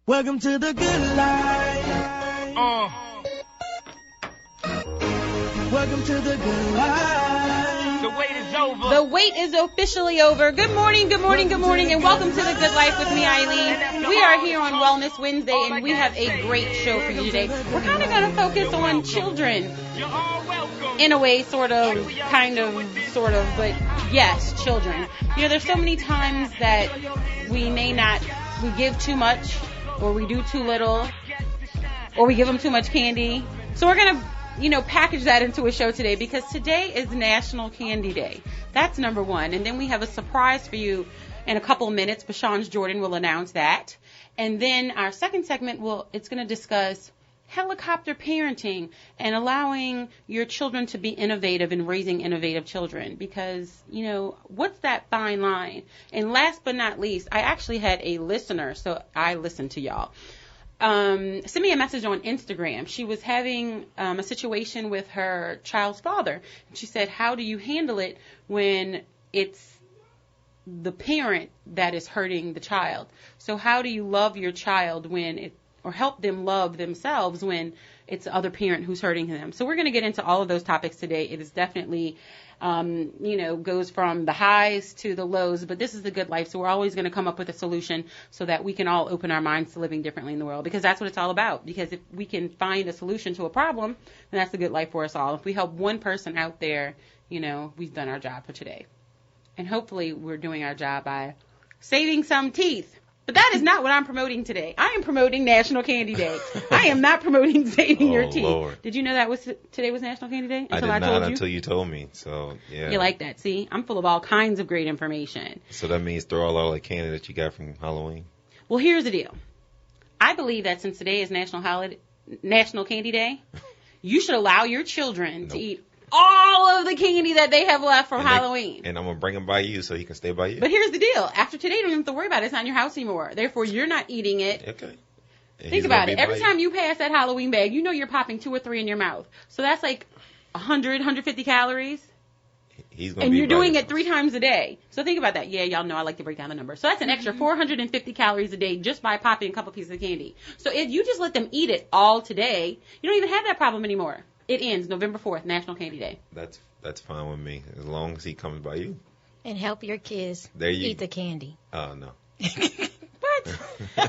Welcome to the good life. Welcome to the good life. The wait is over. The wait is officially over. Good morning, good morning, good morning, and welcome to The Good Life with me, Eileen. We are here on Wellness Wednesday, and we have a great show for you today. We're kind of going to focus on children. You're all welcome. In a way, sort of, kind of, sort of, but yes, children. You know, there's so many times that we give too much, or we do too little, or we give them too much candy. So we're going to, package that into a show today, because today is National Candy Day. That's number one. And then we have a surprise for you in a couple of minutes. Bashan Jordan will announce that. And then our second segment, it's going to discuss helicopter parenting and allowing your children to be innovative and raising innovative children, because, what's that fine line? And last but not least, I actually had a listener, so I listened to y'all, send me a message on Instagram. She was having a situation with her child's father. She said, how do you handle it when it's the parent that is hurting the child? So how do you love your child or help them love themselves when it's the other parent who's hurting them? So we're going to get into all of those topics today. It is definitely, goes from the highs to the lows, but this is the good life. So we're always going to come up with a solution so that we can all open our minds to living differently in the world, because that's what it's all about. Because if we can find a solution to a problem, then that's the good life for us all. If we help one person out there, we've done our job for today. And hopefully we're doing our job by saving some teeth. But that is not what I'm promoting today. I am promoting National Candy Day. I am not promoting saving your teeth. Lord. Did you know that today was National Candy Day? I did not until you told me. So, yeah. You like that. See, I'm full of all kinds of great information. So that means throw all the candy that you got from Halloween? Well, here's the deal. I believe that since today is National Candy Day, you should allow your children to eat all of the candy that they have left from Halloween. And I'm going to bring them by you so he can stay by you. But here's the deal. After today, you don't have to worry about it. It's not in your house anymore. Therefore, you're not eating it. Okay. Think about it. Every time you pass that Halloween bag, you're popping 2 or 3 in your mouth. So that's like 100, 150 calories. And you're doing it 3 times a day. So think about that. Yeah, y'all know I like to break down the numbers. So that's an extra 450 calories a day just by popping a couple pieces of candy. So if you just let them eat it all today, you don't even have that problem anymore. It ends November 4th, National Candy Day. That's fine with me, as long as he comes by you. And help your kids eat the candy. Oh, no. What?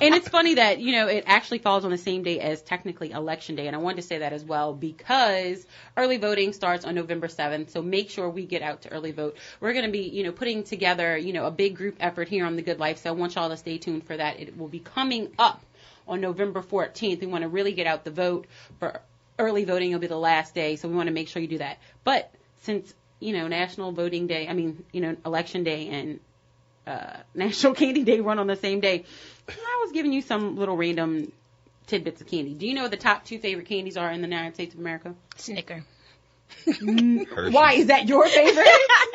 And it's funny that, it actually falls on the same day as technically Election Day. And I wanted to say that as well, because early voting starts on November 7th. So make sure we get out to early vote. We're going to be, putting together, a big group effort here on The Good Life. So I want y'all to stay tuned for that. It will be coming up on November 14th. We want to really get out the vote for early voting. Will be the last day, so we want to make sure you do that. But since, National Voting Day, Election Day and National Candy Day run on the same day, I was giving you some little random tidbits of candy. Do you know what the top 2 favorite candies are in the United States of America? Snicker. Why? Is that your favorite?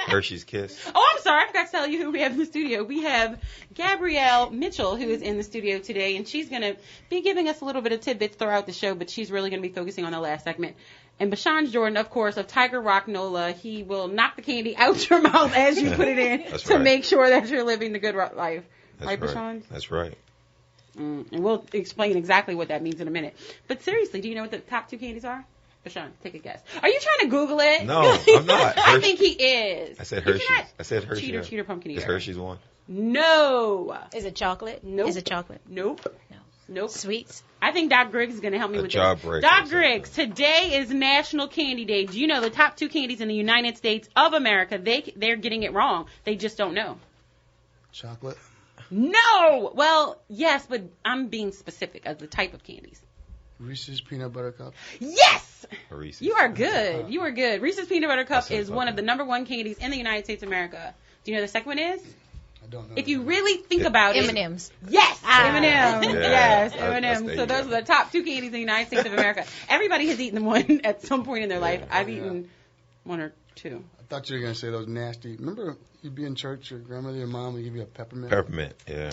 Hershey's Kiss. Oh, I'm sorry. I forgot to tell you who we have in the studio. We have Gabrielle Mitchell, who is in the studio today, and she's going to be giving us a little bit of tidbits throughout the show, but she's really going to be focusing on the last segment. And Bashan Jordan, of course, of Tiger Rock NOLA, he will knock the candy out your mouth as you put it in to make sure that you're living the good life. Right, Bashan? That's right. And we'll explain exactly what that means in a minute. But seriously, do you know what the top 2 candies are? Bashan, take a guess. Are you trying to Google it? No, I'm not. I think he is. I said Hershey's. Cheater, pumpkin eater. Is Hershey's one? No. Is it chocolate? Nope. Is it chocolate? Nope. No. Nope. Sweets? I think Doc Griggs is going to help me with job this. break Doc Griggs, today is National Candy Day. Do you know the top 2 candies in the United States of America? They're getting it wrong. They just don't know. Chocolate? No. Well, yes, but I'm being specific as the type of candies. Reese's Peanut Butter Cup? Yes! Reese's. You are good. You are good. Reese's Peanut Butter Cup is one of the number 1 candies in the United States of America. Do you know the second one is? I don't know. If you really think about it. M&M's. Yes! M&M's. Yeah, Yes, that's M&M's. So those are the top 2 candies in the United States of America. Everybody has eaten one at some point in their life. I've eaten 1 or 2. I thought you were going to say those nasty. Remember, you'd be in church, your grandmother, your mom would give you a peppermint? Peppermint, yeah.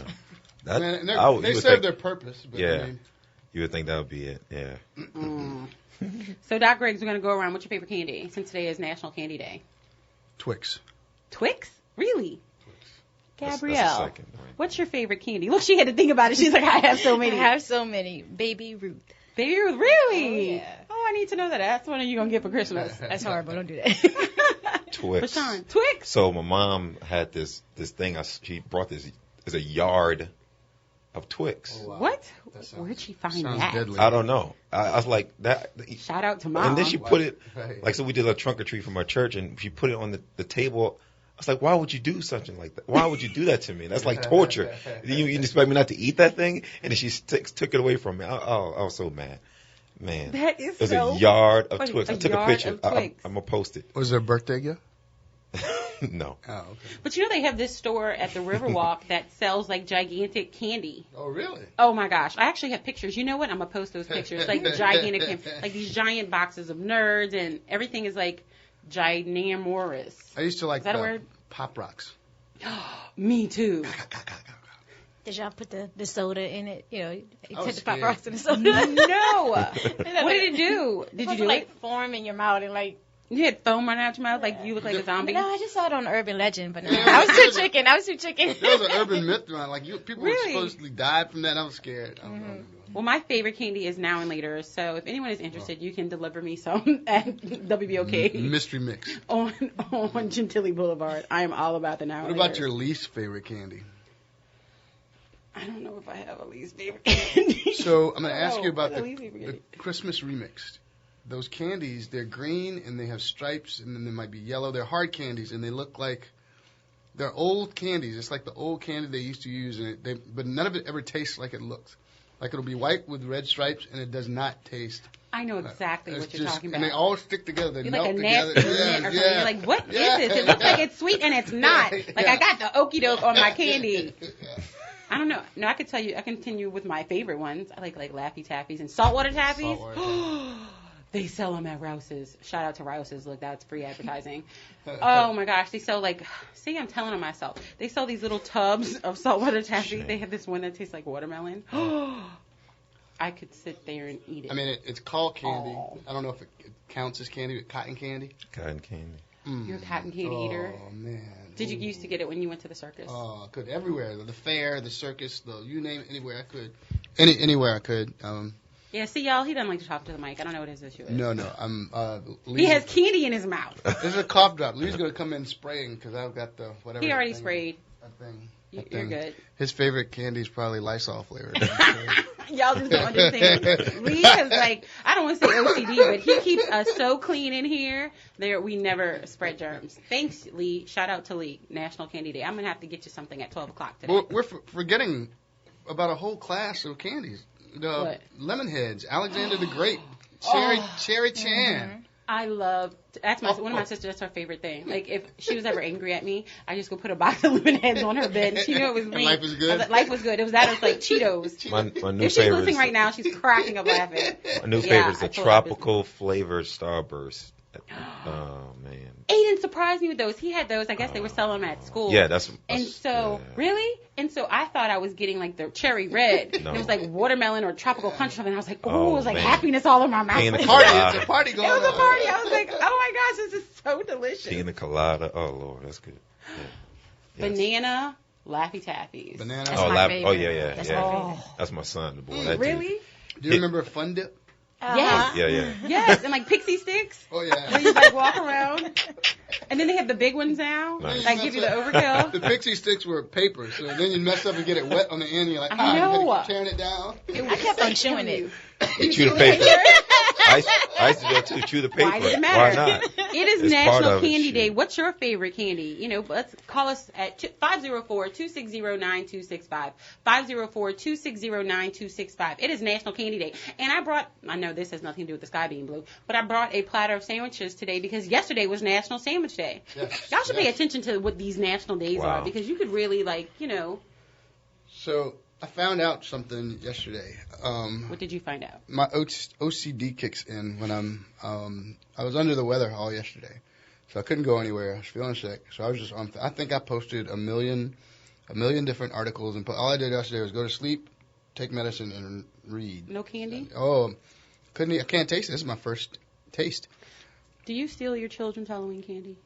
They serve their purpose. But yeah. You would think that would be it, yeah. So, Doc Griggs, we're going to go around. What's your favorite candy since today is National Candy Day? Twix. Twix? Really? That's Gabrielle, the second, right? what's your favorite candy? Look, she had to think about it. She's like, I have so I many. have so many. Baby Ruth. Baby Ruth, really? Oh, yeah. Oh, I need to know that. That's one of you gonna get for Christmas. That's horrible. Don't do that. Twix. Bashan, Twix. So my mom had this thing. She brought this as a yard of Twix. Oh, wow. What? That sounds- Where'd she find sounds that? deadly. I don't know. I was like that. Shout out to mom. And then she put it Right. like, so we did a trunk or treat from our church, and she put it on the table. I was like, why would you do something like that? Why would you do that to me? That's like torture. You expect me not to eat that thing? And then she took it away from me. I was so mad. Man. That is There's so a yard of funny. Twix. A I took a yard picture. of Twix. I'm going to post it. Was there a birthday gift? No. Oh, okay. But you know they have this store at the Riverwalk that sells like gigantic candy. Oh, really? Oh my gosh. I actually have pictures. You know what? I'm going to post those pictures. Like gigantic candy. Like these giant boxes of Nerds and everything is like ginormous. I used to like Is that a word? Pop Rocks. Me too. Did y'all put the soda in it? You know, you I was took the Pop scared. Rocks and the soda. No. What did it do? Did you do like it? form in your mouth and like. You had foam running out your mouth like you look like a zombie? No, I just saw it on Urban Legend, but no, Yeah, I was there too chicken. I was too chicken. There was an urban myth around. Like, people Really? were supposedly died from that. I was scared. I don't know. Well, my favorite candy is Now and Later, so if anyone is interested, you can deliver me some at WBOK Mystery mix. on Gentilly Boulevard. I am all about the Now What and about Later. your least favorite candy? I don't know if I have a least favorite candy. So I'm going to ask you about the least favorite the candy. Christmas remixed. Those candies, they're green and they have stripes, and then they might be yellow. They're hard candies, and they look like they're old candies. It's like the old candy they used to use, and but none of it ever tastes like it looks. Like it'll be white with red stripes, and it does not taste. I know exactly It's what you're just- talking about. And they all stick together. They You're melt like a together. nasty mint or something. You're like, what is this? It looks like it's sweet and it's not. Like I got the okie doke on my candy. I don't know. No, I could tell you. I continue with my favorite ones. I like Laffy Taffies and saltwater Taffies. They sell them at Rouse's. Shout out to Rouse's. Look, that's free advertising. Oh my gosh, they sell like. See, I'm telling on myself. They sell these little tubs of saltwater Taffy. They have this one that tastes like watermelon. I could sit there and eat it. I mean, it's called candy. Oh. I don't know if it counts as candy, but cotton candy. Cotton candy. You're a cotton candy eater. Oh man. Did you used to get it when you went to the circus? Oh, I could everywhere. The fair, the circus, you name it, anywhere I could. Anywhere I could. Yeah, see, y'all, he doesn't like to talk to the mic. I don't know what his issue is. No. I'm. He has candy in his mouth. This is a cough drop. Lee's gonna come in spraying because I've got the whatever. He already thing- sprayed. that thing. You're That thing. good. His favorite candy is probably Lysol flavored. Y'all just don't understand. Lee has like, I don't want to say OCD, but he keeps us so clean in here. We never spread germs. Thanks, Lee. Shout out to Lee. National Candy Day. I'm going to have to get you something at 12 o'clock today. Well, we're forgetting about a whole class of candies. The What? lemon heads, Alexander the Great, Cherry Chan. I love, one of my sisters, that's her favorite thing. Like, if she was ever angry at me, I just go put a box of lemon heads on her bed, and she knew it was me. And life was good? I was like, life was good. It was that, it was like Cheetos. My new If she's favorite. listening right now, she's cracking up laughing. My new Yeah, favorite is I the told her business. tropical flavored Starburst. Oh man. Aiden surprised me with those. He had those. I guess they were selling them at school. Yeah, that's. And so, yeah. really? And so I thought I was getting like the cherry red. No. It was like watermelon or tropical punch or something. I was like, Oh, it was like man. happiness all in my mouth. Pina It Party, colada. it's a party going on. was a party. I was like, oh my gosh, this is so delicious. Pina colada. Oh Lord, that's good. Yeah. Yes. Banana Laffy Taffies. Banana. That's Oh, my oh favorite. yeah. That's yeah. my favorite. That's my son, the boy. That Really? Do you remember Fun Dip? Yes. Dude. Yeah. Yes. And like pixie sticks. Oh Where yeah. you like walk around. And then they have the big ones now. Nice. Like give you the overkill. The pixie sticks were paper, so then you mess up and get it wet on the end. And you're like, I know. you had to tearing it down. I kept on chewing it. Chew the paper. I used to do it too. Chew the paper. Why does it matter? Why not? It is It's part National of it, Candy shit. Day. What's your favorite candy? You know, let's call us at 504-260-9265. 504-260-9265. It is National Candy Day. And I know this has nothing to do with the sky being blue, but I brought a platter of sandwiches today because yesterday was National Sandwich Day. Yes, Y'all should pay yes. attention to what these national days Wow. are because you could really So I found out something yesterday. what did you find out? My OCD kicks in when I was under the weather all yesterday, so I couldn't go anywhere. I was feeling sick, so I was just on. I think I posted a million different articles, and all I did yesterday was go to sleep, take medicine, and read. No candy? Oh, I can't taste it. This is my first taste. Do you steal your children's Halloween candy?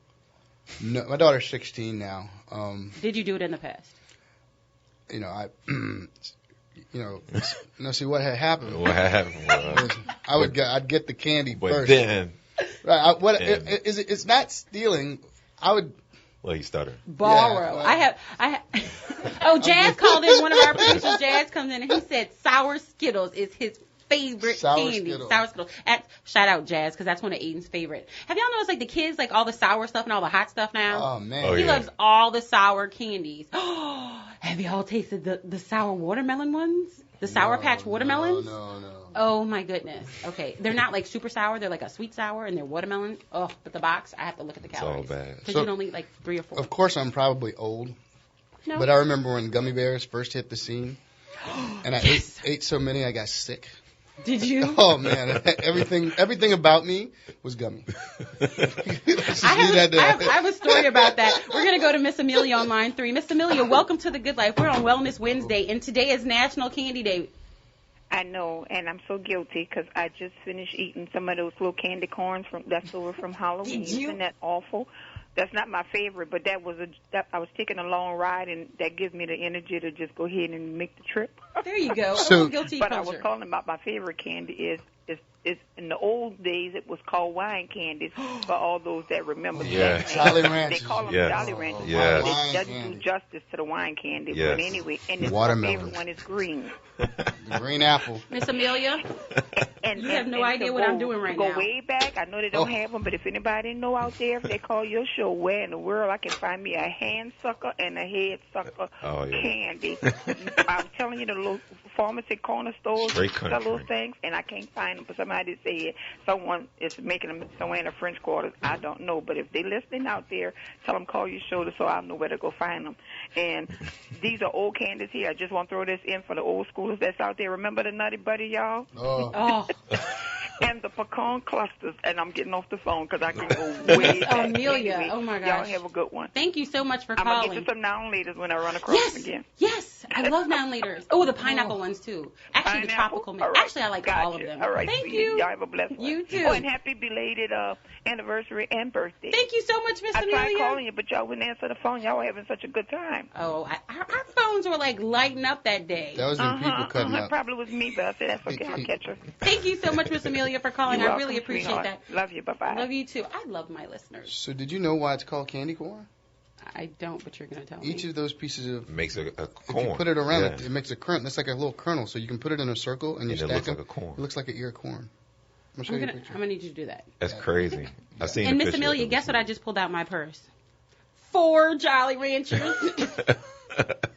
No, my daughter's 16 now. Did you do it in the past? You know, no. See what had happened. What happened was, I'd get the candy but first. then, Right. Damn. It's not stealing. I would. well, he stuttered. Borrow. well- I have. Oh, Jazz called in. One of our producers, Jazz, comes in and he said sour Skittles is his favorite Sour candy. Skittles. Sour Skittles. Shout out Jazz, because that's one of Aiden's favorite. Have y'all noticed, like, the kids like all the sour stuff and all the hot stuff now? Oh man. Oh, He yeah. loves all the sour candies. Have y'all tasted the sour watermelon ones? The Sour Patch watermelons? No. Oh my goodness. Okay, they're not like super sour. They're like a sweet sour, and they're watermelon. Oh, but the box, I have to look at the It's all calories. bad. Because So- you can only eat like 3 or 4. Of course, I'm probably old, No. but I remember when gummy bears first hit the scene, and I ate so many I got sick. Did you? Oh man, everything about me was gummy. Let's just I leave that there. have a story about that. We're going to go to Miss Amelia on line 3. Miss Amelia, welcome to The Good Life. We're on Wellness Wednesday, and today is National Candy Day. I know, and I'm so guilty because I just finished eating some of those little candy corns that's over from Halloween. Did you? Isn't that awful? That's not my favorite, but I was taking a long ride, and that gives me the energy to just go ahead and make the trip. There you go. So- Guilty But I was pleasure. calling about my favorite candy is in the old days it was called wine candies for all those that remember. Yeah. that. Jolly They Ranchers. call them Yes. Jolly Ranchers. Yes. It Wine doesn't candy. do justice to the wine candy. Yes. But anyway, and my Watermelon. favorite one is green. The green apple. Miss Amelia, And, You have no and idea to what I'm doing right go now. way back, I know they don't Oh. have them, but if anybody know out there, if they call your show, where in the world I can find me a hand sucker and a head sucker Oh, yeah. candy? I'm telling you, the little pharmacy corner stores Straight sell country. those things, and I can't find them. But somebody said someone is making them somewhere in the French Quarter. I don't know, but if they're listening out there, tell them call your show so I'll know where to go find them. And these are old candies here. I just want to throw this in for the old schoolers that's out there. Remember the Nutty Buddy, y'all? Oh. oh, And the pecan clusters, and I'm getting off the phone because I can go way back. Amelia, Anyway, oh my Y'all gosh. have a good one. Thank you so much for I'm going to calling. get you some noun leaders when I run across Yes, them again. yes, I love noun leaders. Oh, the pineapple ones too. Actually, the Pineapple? tropical mix. All right. Actually, I like Gotcha. all of them. All right, Thank sweetie. you. Y'all have a blessed one. You too. Oh, and happy belated anniversary and birthday. Thank you so much, Miss I tried Amelia. calling you, but y'all wouldn't answer the phone. Y'all were having such a good time. Oh, our phones were like lighting up that day. That was when people cutting It up. probably was me, but I said that's okay. I'll catch her. Thank you so much, Miss Amelia, for calling. You're I really welcome, appreciate sweetheart. that. Love you. Bye-bye. Love you too. I love my listeners. So did you know why it's called candy corn? I don't, but you're gonna tell Each me. of those pieces of Makes a if corn. you put it around, Yeah. it makes a kernel. That's like a little kernel. So you can put it in a circle and you And it stack looks them. like a corn. It looks like an ear of corn. I'm gonna show I'm you a gonna picture. need you to do that. That's crazy. I've seen And the Miss picture. Amelia, guess what I just pulled out my purse? 4 Jolly Ranchers.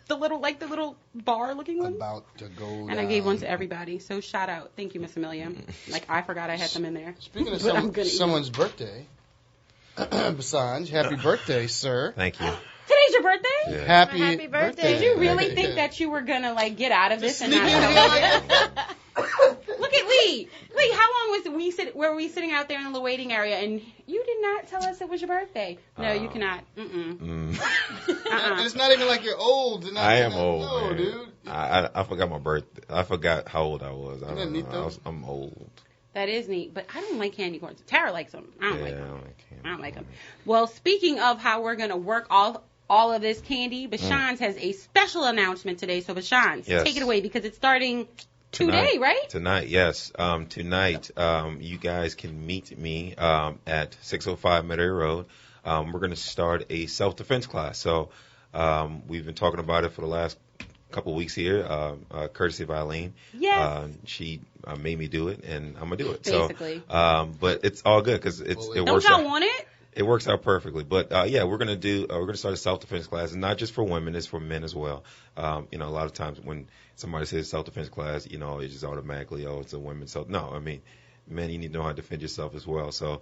the little bar looking ones. About to go. And I gave one to everybody. So shout out. Thank you, Miss Amelia. Like I forgot I had them in there. Speaking of But I'm gonna eat someone's birthday, Basanj, happy birthday, sir. Thank you. Today's your birthday? Yeah. Happy birthday. Did you really think that you were gonna like get out of this and not tell me? Look at Lee. Lee, how long were we sitting out there in the little waiting area and you did not tell us it was your birthday? No, you cannot. Mm-mm. And it's not even like you're old. It's not- I am no, old, No, man. dude. I forgot my birthday. I forgot how old I was. I Isn't that don't neat, know. though? I'm old. That is neat, but I don't like candy corns. Tara likes them. I don't Yeah, like I them. don't like candy. I don't like them. Well, speaking of how we're gonna work all of this candy, Bashan's has a special announcement today. So Bashan's, Yes. take it away because it's starting today, right? Tonight, yes. Tonight, you guys can meet me at 605 Metairie Road. We're going to start a self-defense class. So we've been talking about it for the last couple weeks here, courtesy of Eileen. Yes. She made me do it, and I'm going to do it. Basically. So, but it's all good because it Don't works y'all out. want it? It works out perfectly. But yeah, we're gonna start a self-defense class, and not just for women, it's for men as well. A lot of times when somebody says self-defense class, it's just automatically, it's a women. So no, I mean, men, you need to know how to defend yourself as well. So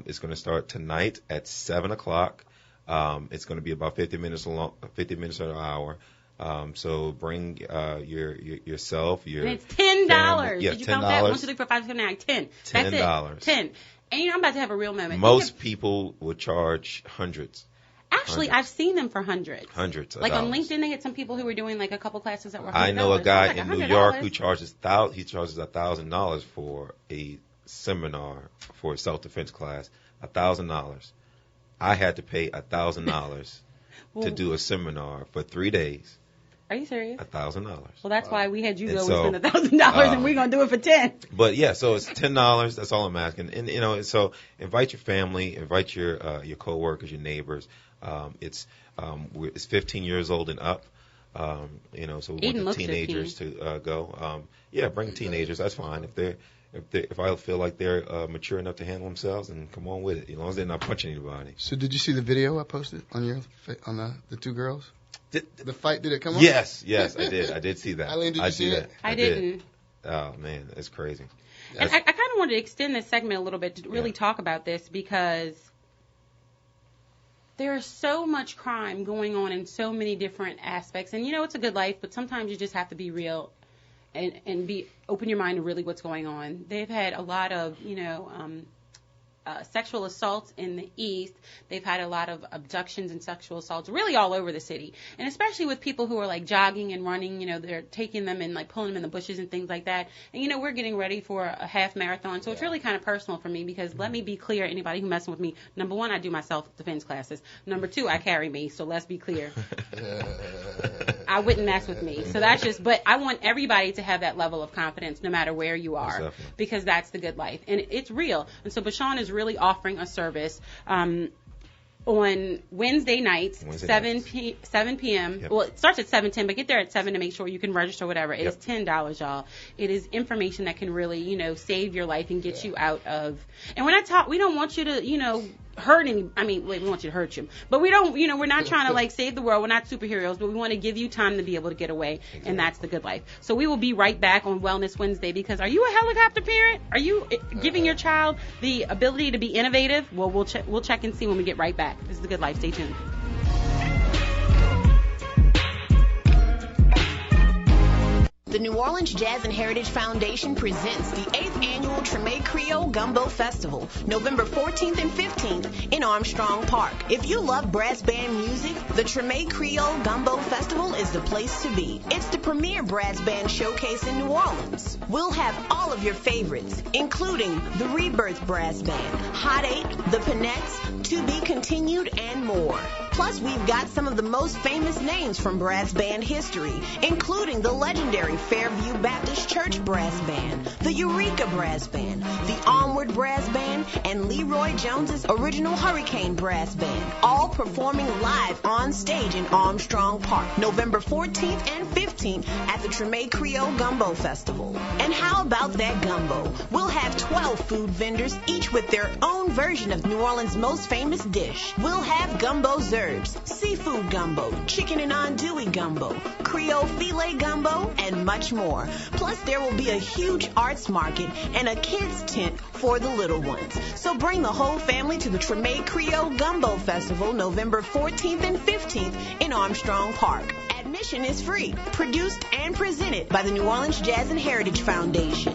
it's gonna start tonight at 7:00. It's gonna be about 50 minutes long, 50 minutes or an hour. So bring yourself, your And it's $10. family. Yeah, Did you count that? $10. 1, 2, 3, 4, 5, 6, 7, 8, 9, 10. That's it. $10. 10. And I'm about to have a real moment. Most people would charge hundreds Actually, I've seen them for hundreds. of Like on dollars. LinkedIn, they had some people who were doing like a couple classes that were $100. I know a I was guy like, in New $100? York who charges $1,000 for a seminar for a self-defense class. $1,000. I had to pay $1,000 to do a seminar for 3 days. Are you serious? $1,000. Well, that's why we had you And go so, and spend $1,000, and we're gonna do it for $10. But yeah, so it's $10. That's all I'm asking. And so invite your family, invite your coworkers, your neighbors. It's 15 years old and up. So we Eden want looks the teenagers 15. to go. Bring teenagers. That's fine. If I feel like they're mature enough to handle themselves, then come on with it. As long as they're not punching anybody. So did you see the video I posted on the two girls? The fight, did it come up? Yes, I did. I did see that. Eileen, did you see it? I didn't. Oh man, it's crazy. And I kind of wanted to extend this segment a little bit to really talk about this, because there's so much crime going on in so many different aspects. And it's a good life, but sometimes you just have to be real and open your mind to really what's going on. They've had a lot of, sexual assaults in the East. They've had a lot of abductions and sexual assaults really all over the city. And especially with people who are like jogging and running, they're taking them and like pulling them in the bushes and things like that. And we're getting ready for a half marathon. So it's really kind of personal for me, because let me be clear, anybody who messing with me, number one, I do my self-defense classes. Number two, I carry me. So let's be clear. I wouldn't mess with me. So that's just, but I want everybody to have that level of confidence no matter where you are, because that's the good life. And it's real. And so Bashan is really offering a service on Wednesday nights, 7 p.m. Yep. Well, it starts at 7:10, but get there at 7 to make sure you can register, whatever. It is $10, y'all. It is information that can really, save your life and get you out of. And when I talk, we don't want you to, hurt any. I mean, we want you to hurt you, but we don't. We're not trying to like save the world. We're not superheroes, but we want to give you time to be able to get away, and that's the good life. So we will be right back on Wellness Wednesday, because are you a helicopter parent? Are you giving your child the ability to be innovative? Well, we'll check and see when we get right back. This is the good life. Stay tuned. The New Orleans Jazz and Heritage Foundation presents the 8th Annual Treme Creole Gumbo Festival, November 14th and 15th in Armstrong Park. If you love brass band music, the Treme Creole Gumbo Festival is the place to be. It's the premier brass band showcase in New Orleans. We'll have all of your favorites, including the Rebirth Brass Band, Hot 8, the Panettes, To Be Continued, and more. Plus, we've got some of the most famous names from brass band history, including the legendary Fairview Baptist Church Brass Band, the Eureka Brass Band, the Onward Brass Band, and Leroy Jones's original Hurricane Brass Band, all performing live on stage in Armstrong Park, November 14th and 15th at the Treme Creole Gumbo Festival. And how about that gumbo? We'll have 12 food vendors, each with their own version of New Orleans' most famous dish. We'll have gumbo zerbs, seafood gumbo, chicken and andouille gumbo, Creole filet gumbo, and much more. Plus, there will be a huge arts market and a kids tent for the little ones. So bring the whole family to the Treme Creole Gumbo Festival, November 14th and 15th in Armstrong Park. Admission is free. Produced and presented by the New Orleans Jazz and Heritage Foundation.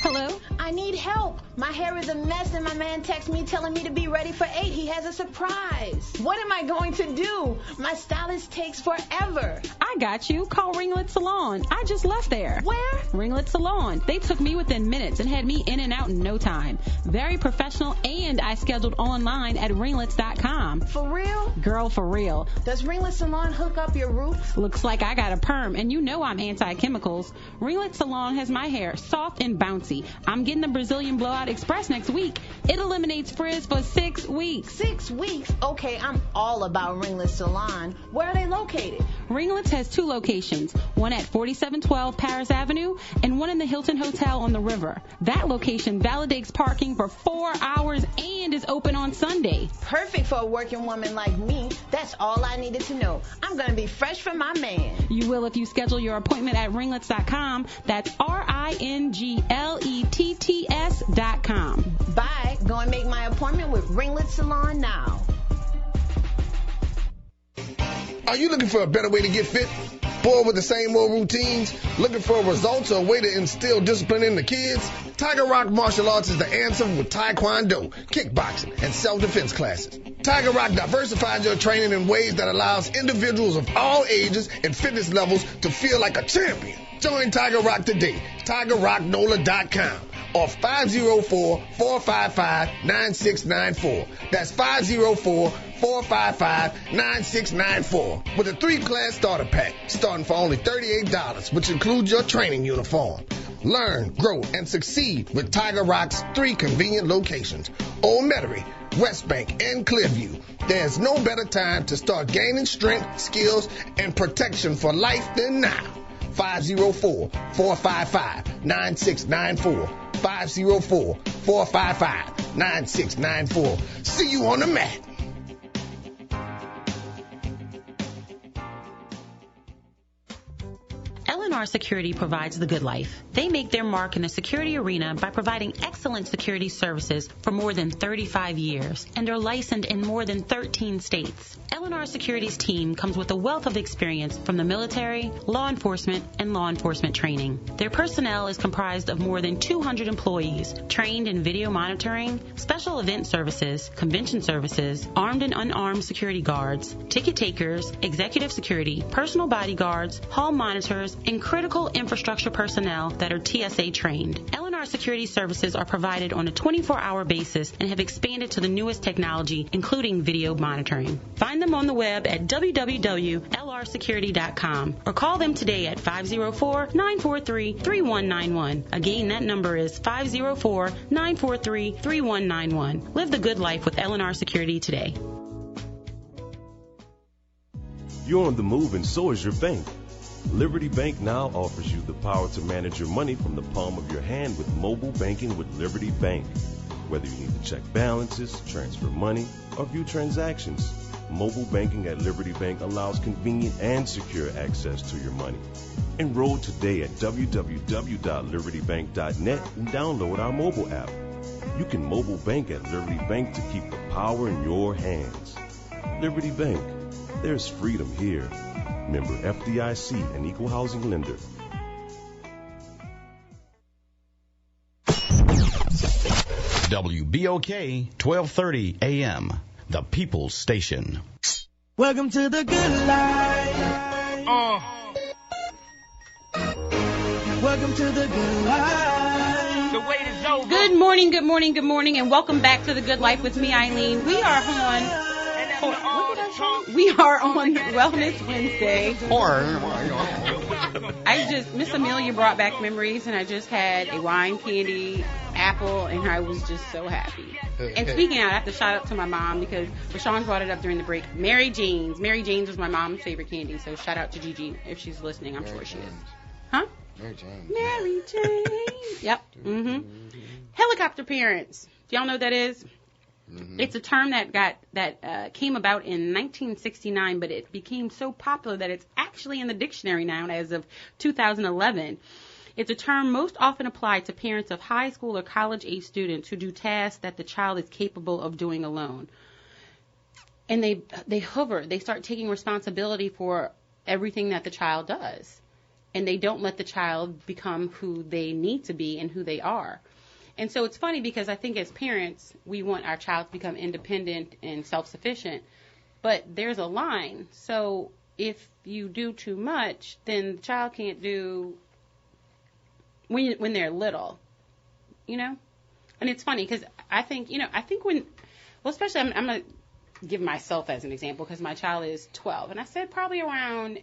Hello? I need help. My hair is a mess and my man texts me telling me to be ready for 8. He has a surprise. What am I going to do? My stylist takes forever. I got you. Call Ringlet Salon. I just left there. Where? Ringlet Salon. They took me within minutes and had me in and out in no time. Very professional, and I scheduled online at ringlets.com. For real? Girl, for real. Does Ringlet Salon hook up your roots? Looks like I got a perm, and you know I'm anti-chemicals. Ringlet Salon has my hair soft and bouncy. I'm getting the Brazilian Blowout Express next week. It eliminates frizz for 6 weeks. 6 weeks? Okay, I'm all about Ringlet Salon. Where are they located? Ringlets has 2 locations, one at 4712 Paris Avenue and one in the Hilton Hotel on the river. That location validates parking for 4 hours and is open on Sunday. Perfect for a working woman like me. That's all I needed to know. I'm going to be fresh for my man. You will if you schedule your appointment at ringlets.com. That's RINGLETTS.com. Bye. Go and make my appointment with Ringlet Salon now. Are you looking for a better way to get fit? Bored with the same old routines? Looking for results or a way to instill discipline in the kids? Tiger Rock Martial Arts is the answer with Taekwondo, kickboxing, and self-defense classes. Tiger Rock diversifies your training in ways that allows individuals of all ages and fitness levels to feel like a champion. Join Tiger Rock today. TigerRockNola.com or 504-455-9694. That's 504-455-9694 with a 3-class starter pack starting for only $38, which includes your training uniform. Learn, grow, and succeed with Tiger Rock's 3 convenient locations: Old Metairie, West Bank, and Clearview. There's no better time to start gaining strength, skills, and protection for life than now. 504-455-9694. 504-455-9694. See you on the mat. L&R Security provides the good life. They make their mark in the security arena by providing excellent security services for more than 35 years and are licensed in more than 13 states. L&R Security's team comes with a wealth of experience from the military, law enforcement, and law enforcement training. Their personnel is comprised of more than 200 employees trained in video monitoring, special event services, convention services, armed and unarmed security guards, ticket takers, executive security, personal bodyguards, hall monitors, and critical infrastructure personnel that are TSA trained. L&R Security services are provided on a 24-hour basis and have expanded to the newest technology, including video monitoring. Find them on the web at www.lrsecurity.com or call them today at 504-943-3191. Again, that number is 504-943-3191. Live the good life with L&R Security today. You're on the move and so is your bank. Liberty Bank now offers you the power to manage your money from the palm of your hand with mobile banking with Liberty Bank. Whether you need to check balances, transfer money, or view transactions, mobile banking at Liberty Bank allows convenient and secure access to your money. Enroll today at www.libertybank.net and download our mobile app. You can mobile bank at Liberty Bank to keep the power in your hands. Liberty Bank. There's freedom here. Member FDIC, an equal housing lender. WBOK 1230 AM, the People's Station. Welcome to the good life. Welcome to the good life. The wait is over. Good morning, good morning, good morning, and welcome back to the Good Life with me, Eileen. We are on Wellness Wednesday. Miss Amelia brought back memories, and I just had a wine candy apple, and I was just so happy. And speaking of, I have to shout out to my mom because Rashawn brought it up during the break. Mary Jane's was my mom's favorite candy, so shout out to Gigi if she's listening. I'm sure she is. Huh? Mary Jane. Mary Jane. Yep. Helicopter parents. Do y'all know what that is? It's a term that came about in 1969, but it became so popular that it's actually in the dictionary now as of 2011. It's a term most often applied to parents of high school or college-age students who do tasks that the child is capable of doing alone. And they hover. They start taking responsibility for everything that the child does. And they don't let the child become who they need to be and who they are. And so it's funny because I think as parents, we want our child to become independent and self-sufficient, but there's a line. So if you do too much, then the child can't do when they're little, And it's funny because I think especially I'm going to give myself as an example because my child is 12, and I said probably around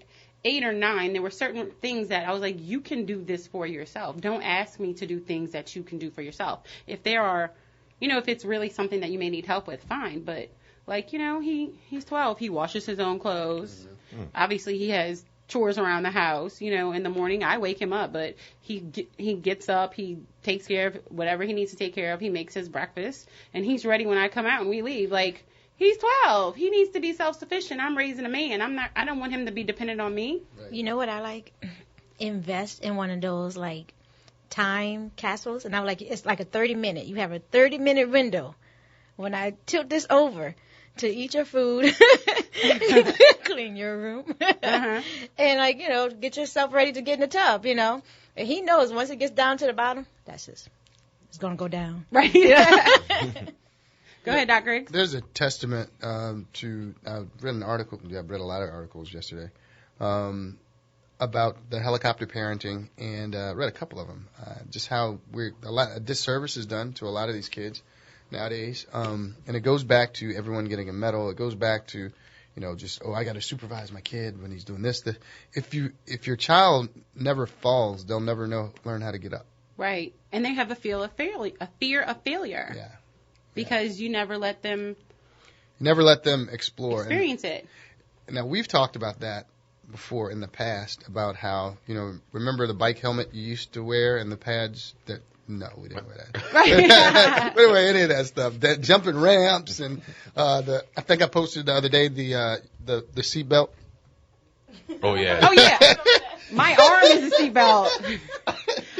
8 or 9, there were certain things that I was like, you can do this for yourself. Don't ask me to do things that you can do for yourself. If there are, if it's really something that you may need help with, fine. But he's 12. He washes his own clothes. Obviously, he has chores around the house. In the morning, I wake him up, but he gets up. He takes care of whatever he needs to take care of. He makes his breakfast, and he's ready when I come out and we leave. He's 12. He needs to be self-sufficient. I'm raising a man. I don't want him to be dependent on me. Right. You know what I like? Invest in one of those time capsules. And I'm like, it's like a 30-minute. You have a 30-minute window. When I tilt this over to eat your food, clean your room, and get yourself ready to get in the tub, And he knows once it gets down to the bottom, that's it. It's going to go down. Right. Go ahead, Dr. Griggs. There's a testament to. I read an article. Yeah, I read a lot of articles yesterday about the helicopter parenting, and read a couple of them. Just how a disservice is done to a lot of these kids nowadays, and it goes back to everyone getting a medal. It goes back to, I got to supervise my kid when he's doing this. If your child never falls, they'll never learn how to get up. Right, and they have a fear of failure. Yeah. Because you never let them explore. Experience it. Now, we've talked about that before in the past, about how, remember the bike helmet you used to wear and the pads that, no, we didn't wear that. Right. We didn't wear any of that stuff. That jumping ramps and I think I posted the other day the seatbelt. Oh, yeah. Oh, yeah. My arm is a seatbelt.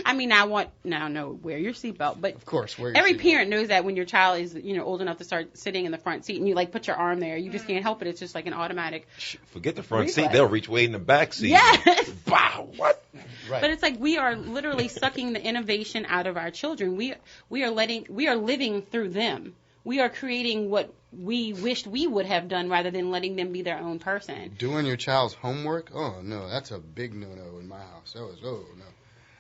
I mean, wear your seatbelt. But of course, wear your every seatbelt. Parent knows that when your child is, old enough to start sitting in the front seat and you put your arm there, you just can't help it. It's just like an automatic. Forget the front reflex. seat; they'll reach way in the back seat. Yes. Wow. What? Right. But it's like we are literally sucking the innovation out of our children. We are living through them. We are creating what we wished we would have done rather than letting them be their own person. Doing your child's homework? Oh, no, that's a big no-no in my house. That was, no.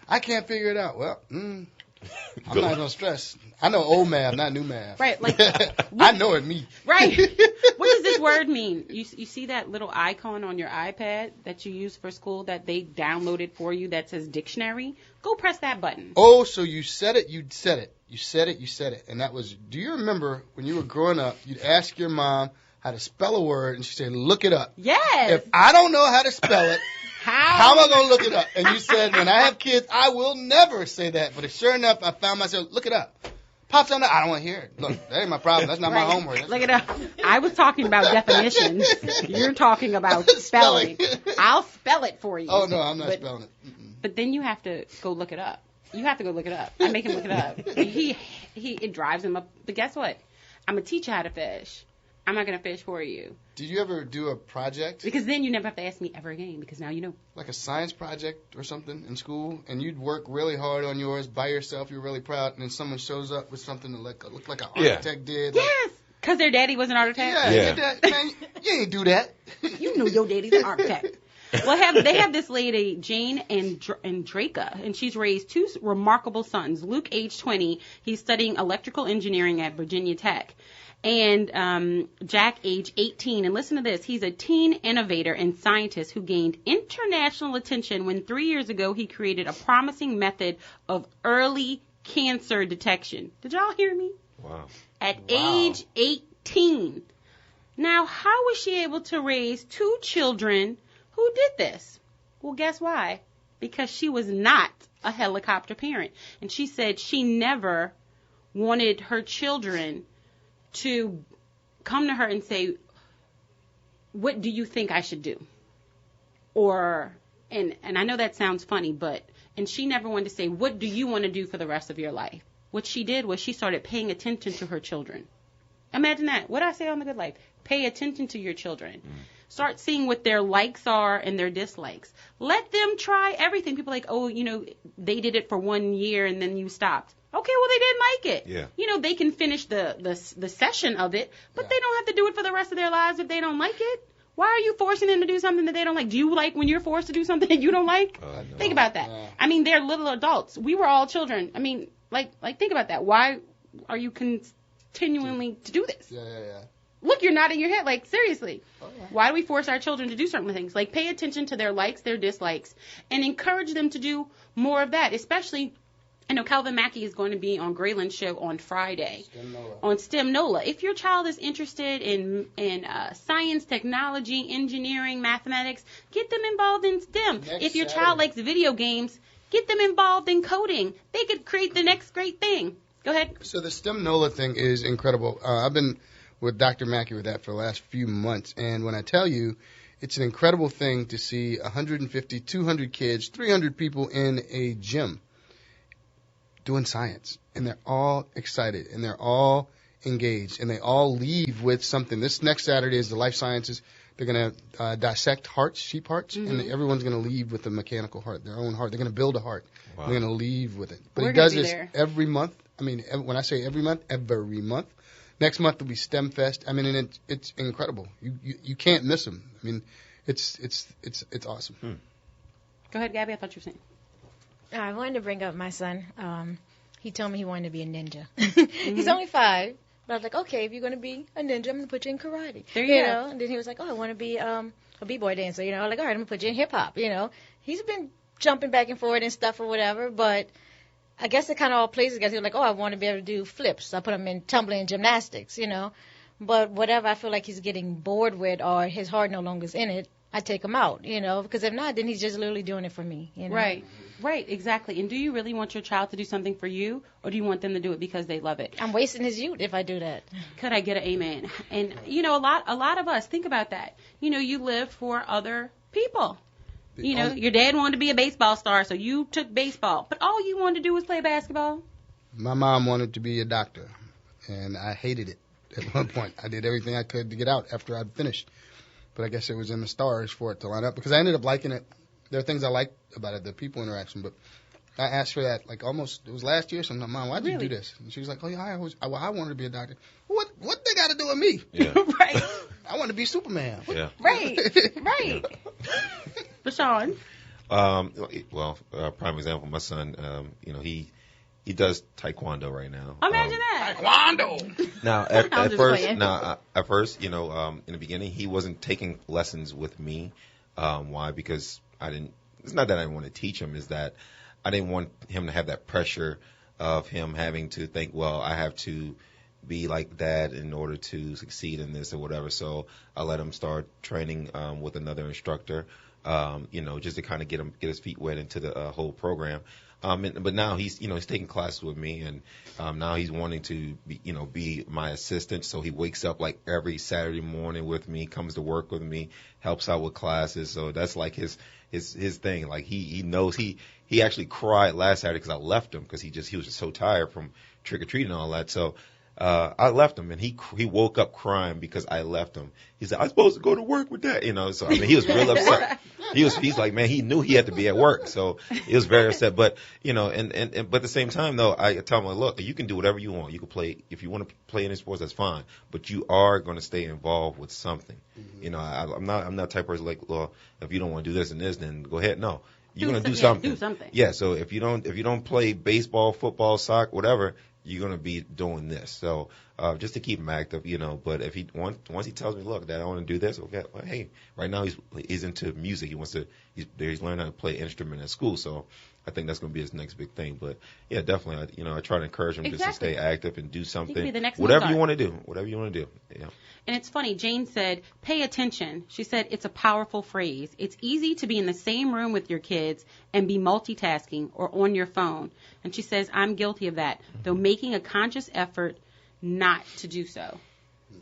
I can't figure it out. Well, I'm not going to stress. I know old math, not new math. Right, like I know it, me. Right. What does this word mean? You see that little icon on your iPad that you use for school that they downloaded for you that says dictionary? Go press that button. Oh, so you said it, you said it. You said it. And that was, do you remember when you were growing up, you'd ask your mom how to spell a word, and she'd say, look it up. Yes. If I don't know how to spell it, how am I going to look it up? And you said, when I have kids, I will never say that. But sure enough, I found myself, look it up. Pops on that. I don't want to hear it. Look, that ain't my problem. That's not my homework. Look it up. I was talking about definitions. You're talking about spelling. I'll spell it for you. Oh, no, I'm not spelling it. But then you have to go look it up. You have to go look it up. I make him look it up. It drives him up. But guess what? I'm going to teach you how to fish. I'm not going to fish for you. Did you ever do a project? Because then you never have to ask me ever again, because now you know. Like a science project or something in school, and you'd work really hard on yours by yourself, you're really proud, and then someone shows up with something that looked like an architect did. Yes, because their daddy was an architect. Yeah. Man, you ain't do that. You know your daddy's an architect. Well, they have this lady, Jane Andraka, and she's raised two remarkable sons. Luke, age 20, he's studying electrical engineering at Virginia Tech. And Jack, age 18. And listen to this. He's a teen innovator and scientist who gained international attention when 3 years ago he created a promising method of early cancer detection. Did y'all hear me? Wow. At age 18. Now, how was she able to raise two children who did this? Well, guess why? Because she was not a helicopter parent. And she said she never wanted her children to come to her and say, what do you think I should do? And I know that sounds funny, and she never wanted to say, what do you want to do for the rest of your life? What she did was she started paying attention to her children. Imagine that. What did I say on The Good Life? Pay attention to your children. Start seeing what their likes are and their dislikes. Let them try everything. People are like, oh, they did it for 1 year and then you stopped. Okay, well, they didn't like it. Yeah. They can finish the session of it, but they don't have to do it for the rest of their lives if they don't like it. Why are you forcing them to do something that they don't like? Do you like when you're forced to do something that you don't like? No. Think about that. Yeah. I mean, they're little adults. We were all children. I mean, like think about that. Why are you continuing to do this? Yeah. Look, you're nodding your head. Like, seriously. Oh, yeah. Why do we force our children to do certain things? Like, pay attention to their likes, their dislikes, and encourage them to do more of that, especially... I know Calvin Mackey is going to be on Grayland's show on Friday on STEM NOLA. If your child is interested in science, technology, engineering, mathematics, get them involved in STEM. If your child likes video games, get them involved in coding. They could create the next great thing. Go ahead. So the STEM NOLA thing is incredible. I've been with Dr. Mackey with that for the last few months, and when I tell you, it's an incredible thing to see 150, 200 kids, 300 people in a gym doing science, and they're all excited, and they're all engaged, and they all leave with something. This next Saturday is the life sciences. They're going to dissect hearts, sheep hearts, and everyone's going to leave with a mechanical heart, their own heart. They're going to build a heart. Wow. They're going to leave with it. But We're he does gonna be this there. every month. I mean, when I say every month, Next month will be STEM Fest. I mean, and it's incredible. You can't miss them. I mean, it's awesome. Go ahead, Gabby. I thought you were saying. I wanted to bring up my son. He told me he wanted to be a ninja. He's only 5. But I was like, okay, if you're going to be a ninja, I'm going to put you in karate. There you go. know? And then he was like, oh, I want to be a b-boy dancer. You know, I'm like, all right, I'm going to put you in hip-hop. You know, he's been jumping back and forth and stuff or whatever, but I guess it kind of all plays together. He was like, oh, I want to be able to do flips. So I put him in tumbling and gymnastics, you know. But whatever I feel like he's getting bored with or his heart no longer is in it, I take him out, you know, because if not, then he's just literally doing it for me, you know. Right, exactly. And do you really want your child to do something for you, or do you want them to do it because they love it? I'm wasting his youth if I do that. Could I get an amen? And, you know, a lot of us, think about that. You know, you live for other people. You know, your dad wanted to be a baseball star, so you took baseball. But all you wanted to do was play basketball. My mom wanted to be a doctor, and I hated it at one point. I did everything I could to get out after I'd finished. But I guess it was in the stars for it to line up, because I ended up liking it. There are things I liked about it, the people interaction, but I asked for that like almost, it was last year sometime. Mom, why'd you do this? And she was like, oh, yeah, I wanted to be a doctor. What they got to do with me? Yeah. Right. I want to be Superman. Yeah. Right. Bashan? Well, prime example, my son, you know, he does taekwondo right now. Imagine that. Taekwondo! Now, at first, you know, in the beginning, he wasn't taking lessons with me. Why? Because it's not that I didn't want to teach him, is that I didn't want him to have that pressure of him having to think, well, I have to be like dad in order to succeed in this or whatever. So I let him start training with another instructor, you know, just to kind of get his feet wet into the whole program. But now he's taking classes with me, and now he's wanting to be my assistant. So he wakes up like every Saturday morning with me, comes to work with me, helps out with classes. So that's like his thing. Like he knows he actually cried last Saturday because I left him because he was just so tired from trick or treating and all that. So I left him, and he woke up crying because I left him. He said, I'm supposed to go to work with that, you know. So I mean, he was real upset. He's like, man, he knew he had to be at work, so he was very upset. But you know, but at the same time, though, I tell him, look, you can do whatever you want. You can play if you want to play any sports, that's fine. But you are going to stay involved with something. Mm-hmm. You know, I'm not the type of person like, well, if you don't want to do this and this, then go ahead. No. You're going to do something. Do something. Yeah, so if you don't play baseball, football, soccer, whatever, you're going to be doing this. So just to keep him active, you know. But if once he tells me, look, Dad, I want to do this, okay, well, hey, right now he's into music. He's learning how to play instrument at school. So I think that's going to be his next big thing. But yeah, definitely, I try to encourage him just to stay active and do something. Be the next whatever you want to do. Whatever you want to do. Yeah. And it's funny, Jane said, pay attention. She said, it's a powerful phrase. It's easy to be in the same room with your kids and be multitasking or on your phone. And she says, I'm guilty of that, though making a conscious effort not to do so.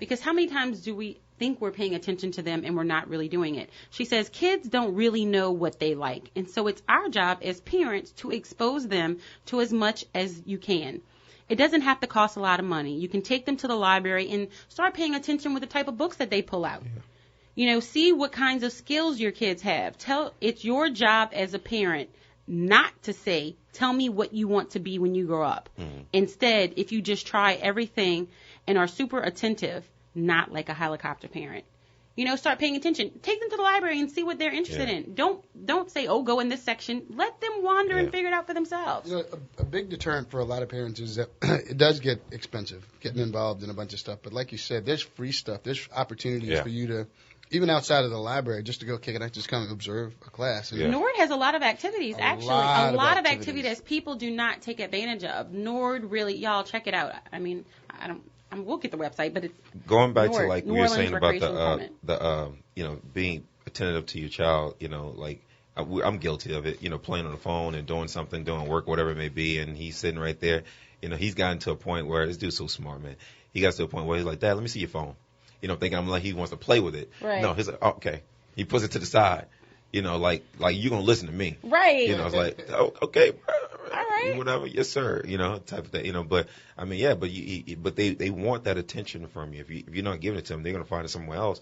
Because how many times do we think we're paying attention to them and we're not really doing it? She says, kids don't really know what they like. And so it's our job as parents to expose them to as much as you can. It doesn't have to cost a lot of money. You can take them to the library and start paying attention with the type of books that they pull out. Yeah. You know, see what kinds of skills your kids have. It's your job as a parent not to say, tell me what you want to be when you grow up. Mm-hmm. Instead, if you just try everything and are super attentive, not like a helicopter parent, start paying attention. Take them to the library and see what they're interested in. Don't say, oh, go in this section. Let them wander and figure it out for themselves. A big deterrent for a lot of parents is that it does get expensive getting involved in a bunch of stuff. But like you said, there's free stuff. There's opportunities for you to, even outside of the library, just to go, okay, can I just come and observe a class? And NORD has a lot of activities, actually. A lot of activities that people do not take advantage of. NORD really, y'all, check it out. I mean, we'll get the website, but it's going back to like we were saying about the being attentive to your child. Like I'm guilty of it. Playing on the phone and doing something, doing work, whatever it may be, and he's sitting right there. He's gotten to a point where this dude's so smart, man. He got to a point where he's like, Dad, let me see your phone. Thinking I'm like he wants to play with it. Right. No, he's like, oh, okay. He puts it to the side. Like you're gonna listen to me. Right. It's like, oh, okay. All right. Whatever, yes sir, type of thing, but I mean, yeah, but they want that attention from you. If you're not giving it to them, they're gonna find it somewhere else,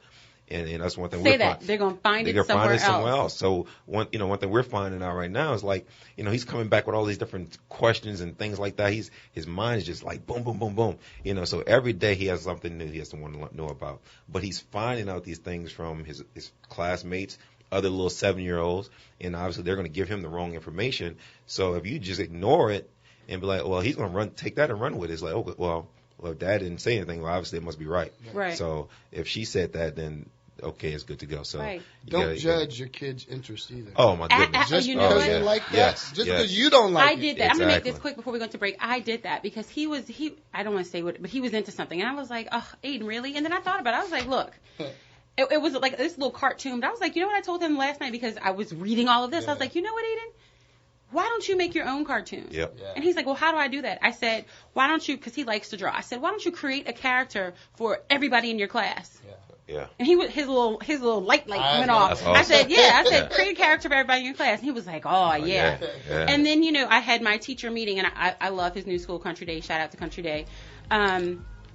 And that's one thing Say we're that. They're going to find it somewhere else. So one thing we're finding out right now is like, he's coming back with all these different questions and things like that. His mind is just like boom, boom, boom, boom. So every day he has something new he has to want to know about. But he's finding out these things from his classmates, other little 7-year-olds, and obviously they're going to give him the wrong information. So if you just ignore it and be like, well, he's going to take that and run with it. It's like, oh, well, if Dad didn't say anything, well, obviously it must be right. Right. So if she said that, then okay, it's good to go. So right. Don't judge your kid's interest either. Oh my goodness! Just you know because what? you like that, Yes, just yes. because you don't like I it. did that. Exactly. I'm gonna make this quick before we go to break. I did that because I don't want to say what, but he was into something, and I was like, oh, Aiden, really? And then I thought about it. I was like, look. It was like this little cartoon, but I was like, you know what I told him last night because I was reading all of this. I was like, you know what, Aiden? Why don't you make your own cartoons? Yep. Yeah. And he's like, well, how do I do that? I said, why don't you, because he likes to draw. I said, why don't you create a character for everybody in your class? Yeah. And his little light went off. That's awesome. I said, create a character for everybody in your class. And he was like, oh, yeah. And then, I had my teacher meeting, and I love his new school, Country Day. Shout out to Country Day.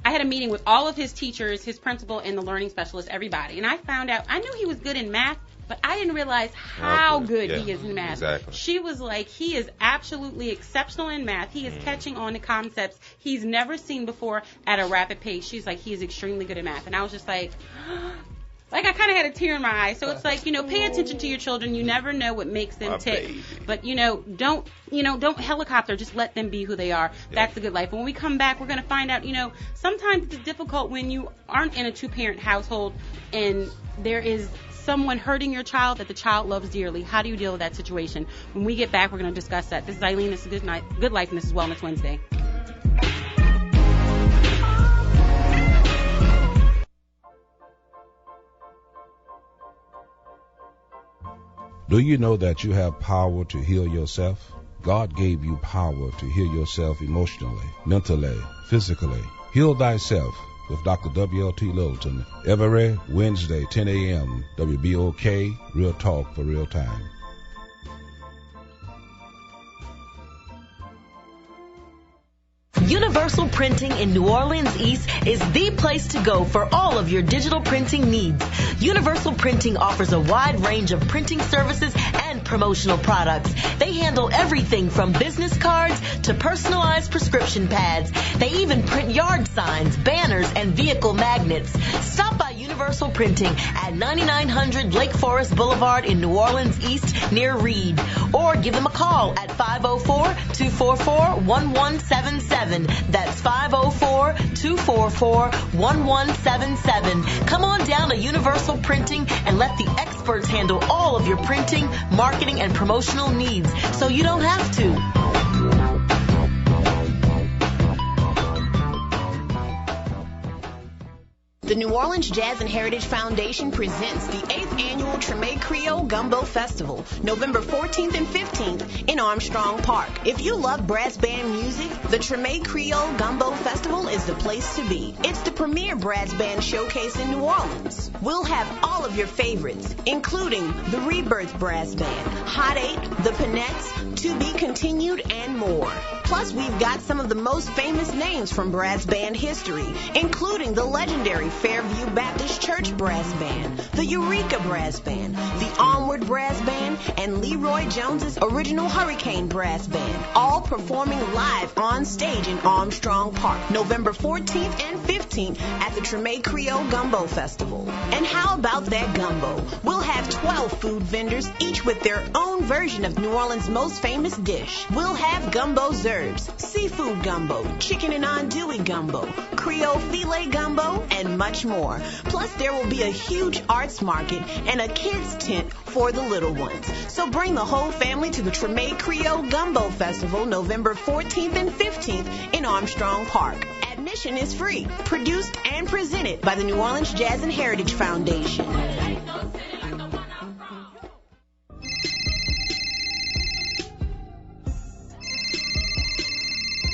I had a meeting with all of his teachers, his principal, and the learning specialist, everybody. And I found out, I knew he was good in math, but I didn't realize how good he is in math. Exactly. She was like, he is absolutely exceptional in math. He is catching on to concepts he's never seen before at a rapid pace. She's like, he is extremely good at math. And I was just like, I kind of had a tear in my eye. So it's like, pay attention to your children. You never know what makes them tick. But, don't helicopter. Just let them be who they are. That's the good life. When we come back, we're going to find out, sometimes it's difficult when you aren't in a two-parent household and there is someone hurting your child that the child loves dearly. How do you deal with that situation? When we get back, we're going to discuss that. This is Eileen. This is Good Life, and this is Wellness Wednesday. Do you know that you have power to heal yourself? God gave you power to heal yourself emotionally, mentally, physically. Heal thyself with Dr. W.L.T. Littleton every Wednesday, 10 a.m. WBOK, Real Talk for Real Time. Universal Printing in New Orleans East is the place to go for all of your digital printing needs. Universal Printing offers a wide range of printing services and promotional products. They handle everything from business cards to personalized prescription pads. They even print yard signs, banners, and vehicle magnets. Stop by Universal Printing at 9900 Lake Forest Boulevard in New Orleans East near Reed. Or give them a call at 504-244-1177. That's 504-244-1177. Come on down to Universal Printing and let the experts handle all of your printing, marketing, and promotional needs so you don't have to. The New Orleans Jazz and Heritage Foundation presents the 8th Annual Treme Creole Gumbo Festival, November 14th and 15th in Armstrong Park. If you love brass band music, the Treme Creole Gumbo Festival is the place to be. It's the premier brass band showcase in New Orleans. We'll have all of your favorites, including the Rebirth Brass Band, Hot 8, the Pinettes, To Be Continued, and more. Plus, we've got some of the most famous names from brass band history, including the legendary Fairview Baptist Church Brass Band, the Eureka Brass Band, the Onward Brass Band, and Leroy Jones's original Hurricane Brass Band, all performing live on stage in Armstrong Park, November 14th and 15th at the Treme Creole Gumbo Festival. And how about that gumbo? We'll have 12 food vendors, each with their own version of New Orleans' most famous dish. We'll have gumbo zerbs, seafood gumbo, chicken and andouille gumbo, Creole filet gumbo, and much more. Plus, there will be a huge arts market and a kids tent for the little ones. So bring the whole family to the Treme Creole Gumbo Festival, November 14th and 15th in Armstrong Park. Admission is free. Produced and presented by the New Orleans Jazz and Heritage Foundation.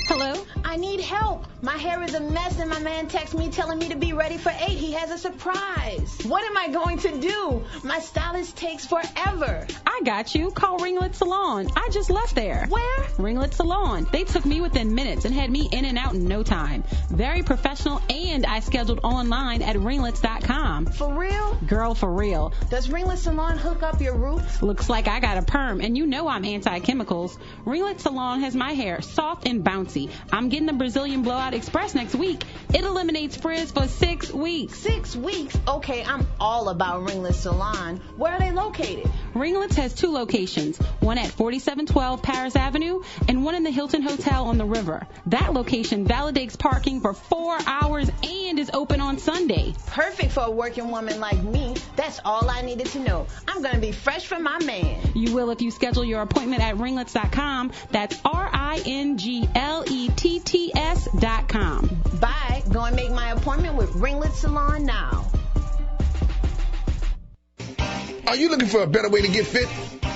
Hello? I need help. My hair is a mess and my man texts me telling me to be ready for 8. He has a surprise. What am I going to do? My stylist takes forever. I got you. Call Ringlet Salon. I just left there. Where? Ringlet Salon. They took me within minutes and had me in and out in no time. Very professional, and I scheduled online at ringlets.com. For real? Girl, for real. Does Ringlet Salon hook up your roots? Looks like I got a perm, and you know I'm anti-chemicals. Ringlet Salon has my hair soft and bouncy. I'm getting the Brazilian Blowout Express next week. It eliminates frizz for 6 weeks. 6 weeks? Okay, I'm all about Ringlet Salon. Where are they located? Ringlets has 2 locations, one at 4712 Paris Avenue and one in the Hilton Hotel on the river. That location validates parking for 4 hours and is open on Sunday. Perfect for a working woman like me. That's all I needed to know. I'm going to be fresh for my man. You will if you schedule your appointment at ringlets.com. That's ringlets.com. Bye. Go and make my appointment with Ringlet Salon now. Are you looking for a better way to get fit?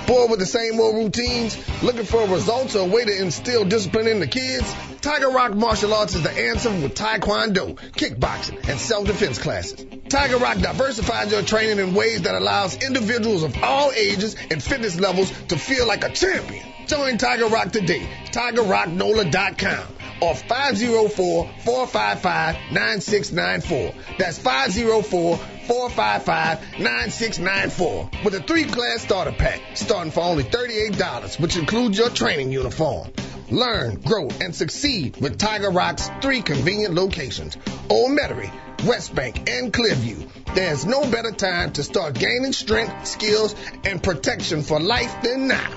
Bored with the same old routines? Looking for results or a way to instill discipline in the kids? Tiger Rock Martial Arts is the answer with Taekwondo, kickboxing, and self-defense classes. Tiger Rock diversifies your training in ways that allows individuals of all ages and fitness levels to feel like a champion. Join Tiger Rock today. TigerRockNola.com or 504-455-9694. That's 504-455-9694 with a 3-class starter pack starting for only $38, which includes your training uniform. Learn, grow, and succeed with Tiger Rock's 3 convenient locations: Old Metairie, West Bank, and Clearview. There's no better time to start gaining strength, skills, and protection for life than now.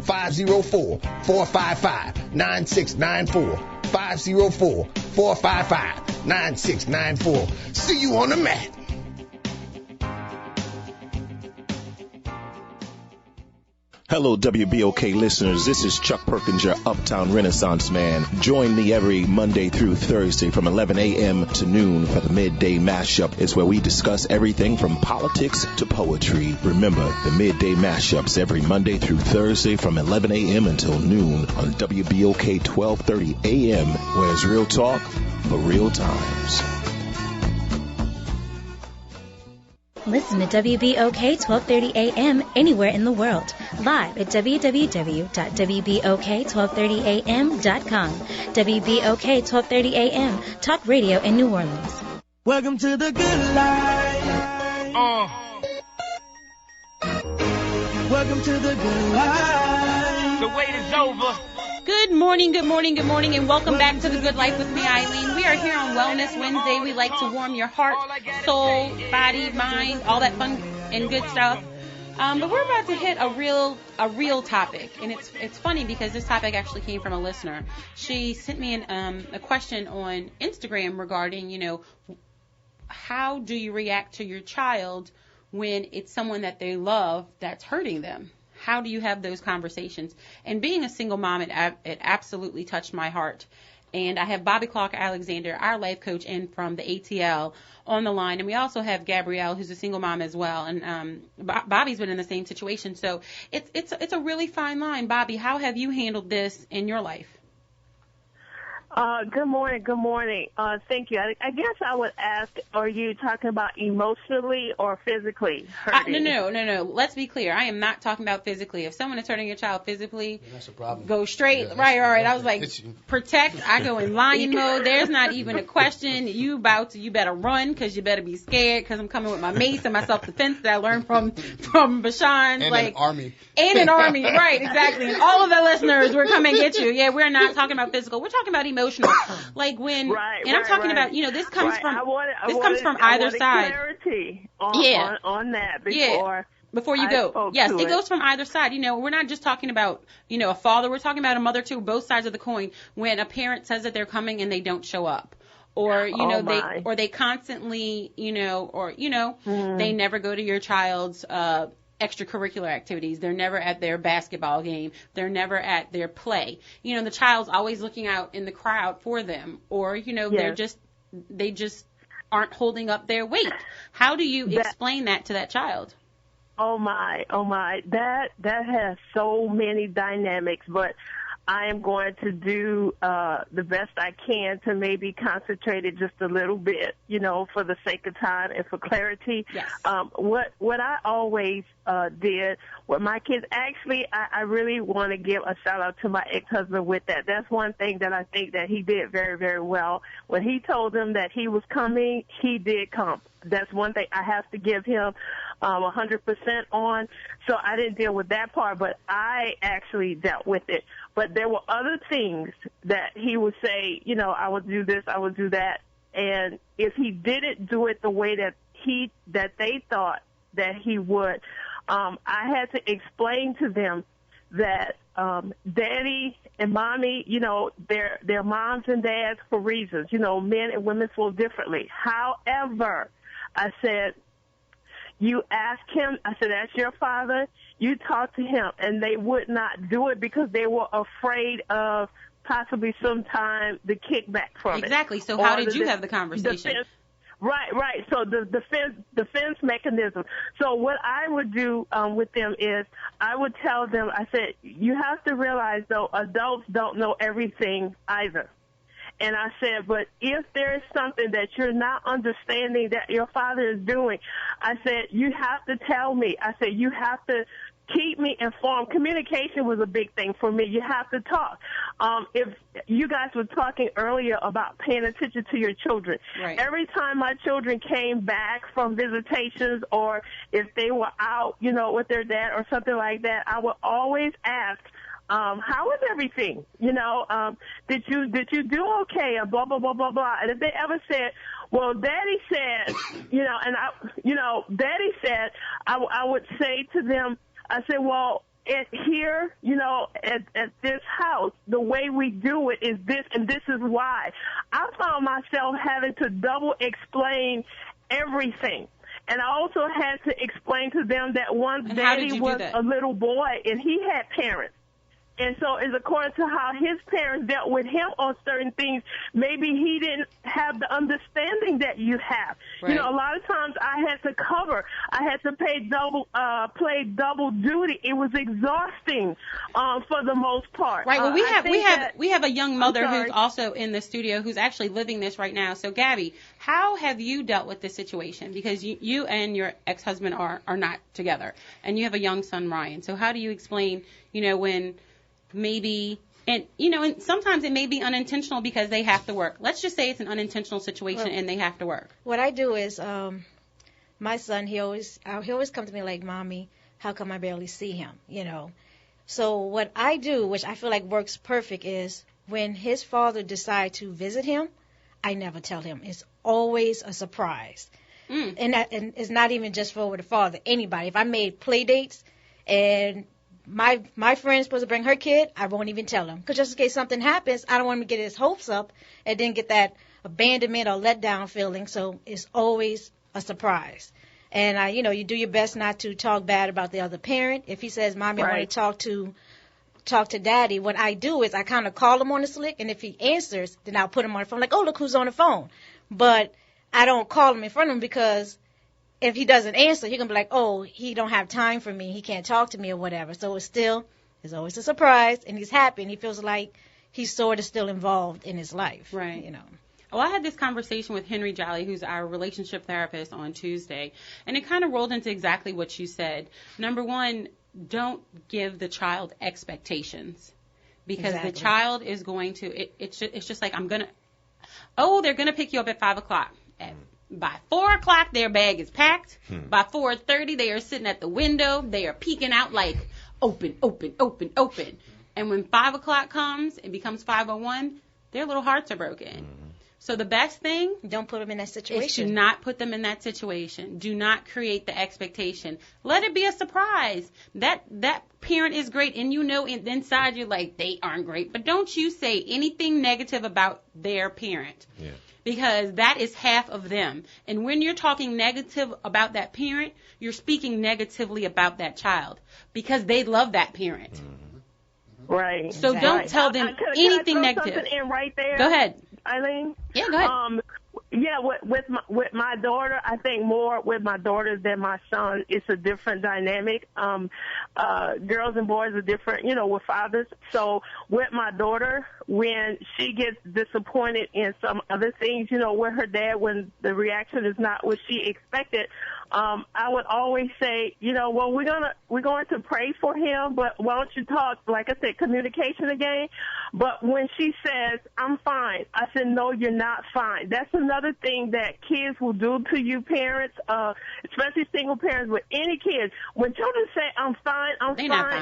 504-455-9694. 504-455-9694. See you on the mat. Hello, WBOK listeners. This is Chuck Perkins, your Uptown Renaissance man. Join me every Monday through Thursday from 11 a.m. to noon for the Midday Mashup. It's where we discuss everything from politics to poetry. Remember, the Midday Mashups every Monday through Thursday from 11 a.m. until noon on WBOK 1230 a.m., where it's real talk for real times. Listen to WBOK 1230 AM anywhere in the world. Live at www.WBOK1230am.com. WBOK 1230 AM, talk radio in New Orleans. Welcome to the good life. Welcome to the good life. The wait is over. Good morning, good morning, good morning, and welcome back to The Good Life with me, Eileen. We are here on Wellness Wednesday. We like to warm your heart, soul, body, mind, all that fun and good stuff. But we're about to hit a real topic, and it's funny because this topic actually came from a listener. She sent me a question on Instagram regarding, how do you react to your child when it's someone that they love that's hurting them? How do you have those conversations? And being a single mom, it absolutely touched my heart. And I have Bobby Clark Alexander, our life coach, in from the ATL on the line. And we also have Gabrielle, who's a single mom as well. And Bobby's been in the same situation. So it's a really fine line. Bobby, how have you handled this in your life? Good morning. Good morning. Thank you. I guess I would ask, are you talking about emotionally or physically hurting? No. Let's be clear. I am not talking about physically. If someone is hurting your child physically, that's a problem. Go straight. Yeah, right. I was like, protect. I go in lion mode. There's not even a question. You better run because you better be scared because I'm coming with my mace and my self-defense that I learned from Bashan. And an army. And an army. Right, exactly. And all of the listeners, we're coming to get you. Yeah, we're not talking about physical. We're talking about emotional. Like when, I'm talking about, this comes from either side. Clarity on that before you go. Yes, it goes from either side. We're not just talking about, a father. We're talking about a mother too. Both sides of the coin. When a parent says that they're coming and they don't show up, or they constantly, they never go to your child's extracurricular activities. They're never at their basketball game. They're never at their play. The child's always looking out in the crowd for them, or, yes. they just aren't holding up their weight. How do you explain that to that child? Oh my. That has so many dynamics, but I am going to do the best I can to maybe concentrate it just a little bit, for the sake of time and for clarity. Yes. What I always did with my kids, actually, I really want to give a shout out to my ex-husband with that. That's one thing that I think that he did very, very well. When he told them that he was coming, he did come. That's one thing I have to give him 100% on. So I didn't deal with that part, but I actually dealt with it. But there were other things that he would say, I would do this, I would do that. And if he didn't do it the way that they thought that he would, I had to explain to them that daddy and mommy, they're moms and dads for reasons. Men and women feel differently. However, I said, you ask him, I said, that's your father. You talk to him. And they would not do it because they were afraid of possibly sometime the kickback from it. Exactly. So how did you have the conversation? Right. So the defense mechanism. So what I would do with them is I would tell them, I said, you have to realize, though, adults don't know everything either. And I said, but if there is something that you're not understanding that your father is doing, I said, you have to tell me. I said, you have to keep me informed. Communication was a big thing for me. You have to talk. If you guys were talking earlier about paying attention to your children, right. Every time my children came back from visitations or if they were out, with their dad or something like that, I would always ask, how is everything? Did you do okay? And blah, blah, blah, blah, blah. And if they ever said, well, daddy said, daddy said, I would say to them, I said, well, here, at this house, the way we do it is this, and this is why. I found myself having to double explain everything. And I also had to explain to them that once daddy was a little boy and he had parents. And so it's according to how his parents dealt with him on certain things. Maybe he didn't have the understanding that you have. Right. A lot of times I had to cover. I had to play double duty. It was exhausting for the most part. Right. Well, we have a young mother who's also in the studio who's actually living this right now. So, Gabby, how have you dealt with this situation? Because you and your ex-husband are not together, and you have a young son, Ryan. So how do you explain, when maybe, and sometimes it may be unintentional because they have to work. Let's just say it's an unintentional situation and they have to work. What I do is, my son, he always comes to me like, Mommy, how come I barely see him? So what I do, which I feel like works perfect, is when his father decides to visit him, I never tell him. It's always a surprise. And it's not even just for the father, anybody. If I made play dates and my friend's supposed to bring her kid, I won't even tell him. Because just in case something happens, I don't want him to get his hopes up and then get that abandonment or letdown feeling. So it's always a surprise. And, you do your best not to talk bad about the other parent. If he says, Mommy, I want to talk to Daddy, what I do is I kind of call him on the slick. And if he answers, then I'll put him on the phone like, oh, look who's on the phone. But I don't call him in front of him because if he doesn't answer, you're going to be like, oh, he don't have time for me. He can't talk to me or whatever. So it's always a surprise, and he's happy, and he feels like he's sort of still involved in his life. Right. Well, I had this conversation with Henry Jolly, who's our relationship therapist, on Tuesday, and it kind of rolled into exactly what you said. Number one, don't give the child expectations because the child is going to, it's just like, they're going to pick you up at 5 o'clock. By 4 o'clock, their bag is packed. By 4:30, they are sitting at the window. They are peeking out like, open, open, open, open. And when 5 o'clock comes, it becomes 5:01, their little hearts are broken. So the best thing, don't put them in that situation. Is to not put them in that situation. Do not create the expectation. Let it be a surprise. That parent is great, and inside you're like, they aren't great. But don't you say anything negative about their parent. Yeah. Because that is half of them. And when you're talking negative about that parent, you're speaking negatively about that child because they love that parent. Right. So don't tell them anything negative. Something in right there? Go ahead. Eileen? Yeah, go ahead. Yeah, with my daughter, I think more with my daughter than my son. It's a different dynamic. Girls and boys are different, with fathers. So with my daughter, when she gets disappointed in some other things, with her dad, when the reaction is not what she expected, I would always say, well, we're going to pray for him, but why don't you talk, like I said, communication again. But when she says, I'm fine, I said, no, you're not fine. That's another thing that kids will do to you parents, especially single parents with any kids. When children say, I'm fine,